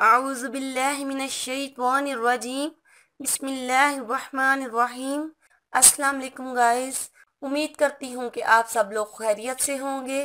اعوذ باللہ من الشیطان الرجیم بسم اللہ الرحمن الرحیم۔ السلام علیکم گائز، امید کرتی ہوں کہ آپ سب لوگ خیریت سے ہوں گے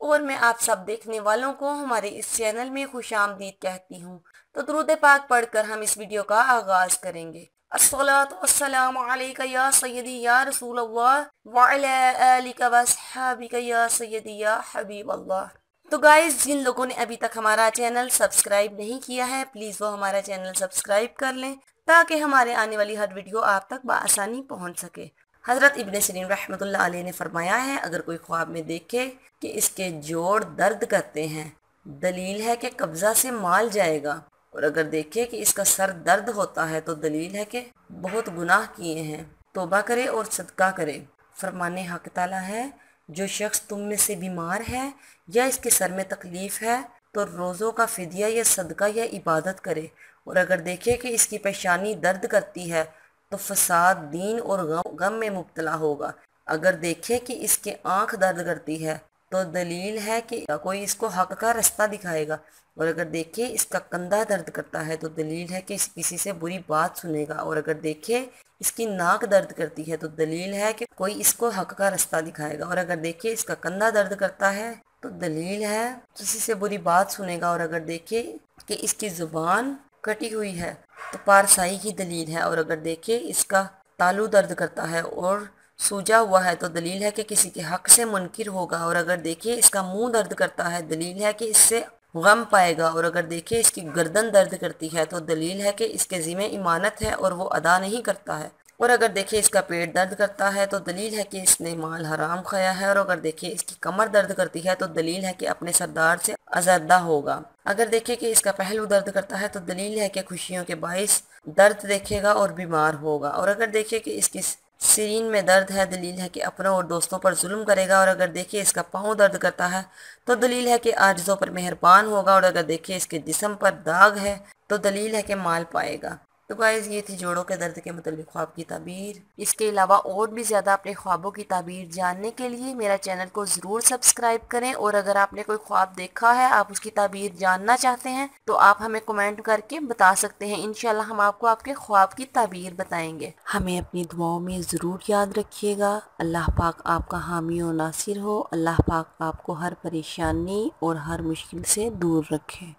اور میں آپ سب دیکھنے والوں کو ہمارے اس چینل میں خوش آمدید کہتی ہوں۔ تو درود پاک پڑھ کر ہم اس ویڈیو کا آغاز کریں گے۔ الصلاۃ والسلام علیک یا سیدی یا رسول اللہ وعلی آلک واصحابک یا سیدی یا حبیب اللہ۔ تو گائز، جن لوگوں نے ابھی تک ہمارا چینل سبسکرائب نہیں کیا ہے پلیز وہ ہمارا چینل سبسکرائب کر لیں تاکہ ہمارے آنے والی ہر ویڈیو آپ تک بآسانی پہنچ سکے۔ حضرت ابن سیرین رحمۃ اللہ علیہ نے فرمایا ہے، اگر کوئی خواب میں دیکھے کہ اس کے جوڑ درد کرتے ہیں، دلیل ہے کہ قبضہ سے مال جائے گا، اور اگر دیکھے کہ اس کا سر درد ہوتا ہے تو دلیل ہے کہ بہت گناہ کیے ہیں، توبہ کرے اور صدقہ کرے۔ فرمانے حق تعالیٰ ہے، جو شخص تم میں سے بیمار ہے یا اس کے سر میں تکلیف ہے تو روزوں کا فدیہ یا صدقہ یا عبادت کرے، اور اگر دیکھے کہ اس کی پیشانی درد کرتی ہے تو فساد دین اور غم میں مبتلا ہوگا۔ اگر دیکھے کہ اس کے آنکھ درد کرتی ہے تو دلیل ہے کہ کوئی اس کو حق کا رستہ دکھائے گا، اور اگر دیکھے اس کا کندھا درد کرتا ہے تو دلیل ہے کہ کسی سے بری بات سنے گا، اور اگر دیکھے اس کی ناک درد کرتی ہے تو دلیل ہے کہ کوئی اس کو حق کا رستہ دکھائے گا، اور اگر دیکھے اس کا کندھا درد کرتا ہے تو دلیل ہے کسی سے بری بات سنے گا، اور اگر دیکھے کہ اس کی زبان کٹی ہوئی ہے تو پارسائی کی دلیل ہے، اور اگر دیکھے اس کا تالو درد کرتا ہے اور سوجا ہوا ہے تو دلیل ہے کہ کسی کے حق سے منکر ہوگا، اور اگر دیکھے اس کا منہ درد کرتا ہے دلیل ہے کہ اس سے غم پائے گا، اور اگر دیکھے اس کی گردن درد کرتی ہے تو دلیل ہے کہ اس کے ذمہ امانت ہے اور وہ ادا نہیں کرتا ہے، اور اگر دیکھے اس کا پیٹ درد کرتا ہے تو دلیل ہے کہ اس نے مال حرام کھایا ہے، اور اگر دیکھے اس کی کمر درد کرتی ہے تو دلیل ہے کہ اپنے سردار سے آزادہ ہوگا۔ اگر دیکھے کہ اس کا پہلو درد کرتا ہے تو دلیل ہے کہ خوشیوں کے باعث درد دیکھے گا اور بیمار ہوگا، اور اگر دیکھے کہ اس کی سرین میں درد ہے دلیل ہے کہ اپنوں اور دوستوں پر ظلم کرے گا، اور اگر دیکھے اس کا پاؤں درد کرتا ہے تو دلیل ہے کہ عاجزوں پر مہربان ہوگا، اور اگر دیکھے اس کے جسم پر داغ ہے تو دلیل ہے کہ مال پائے گا۔ تو گائز، یہ تھی جوڑوں کے درد کے متعلق خواب کی تعبیر۔ اس کے علاوہ اور بھی زیادہ اپنے خوابوں کی تعبیر جاننے کے لیے میرا چینل کو ضرور سبسکرائب کریں، اور اگر آپ نے کوئی خواب دیکھا ہے، آپ اس کی تعبیر جاننا چاہتے ہیں تو آپ ہمیں کمنٹ کر کے بتا سکتے ہیں، انشاءاللہ ہم آپ کو آپ کے خواب کی تعبیر بتائیں گے۔ ہمیں اپنی دعاؤں میں ضرور یاد رکھیے گا۔ اللہ پاک آپ کا حامی و ناصر ہو۔ اللہ پاک آپ کو ہر پریشانی اور ہر مشکل سے دور رکھے۔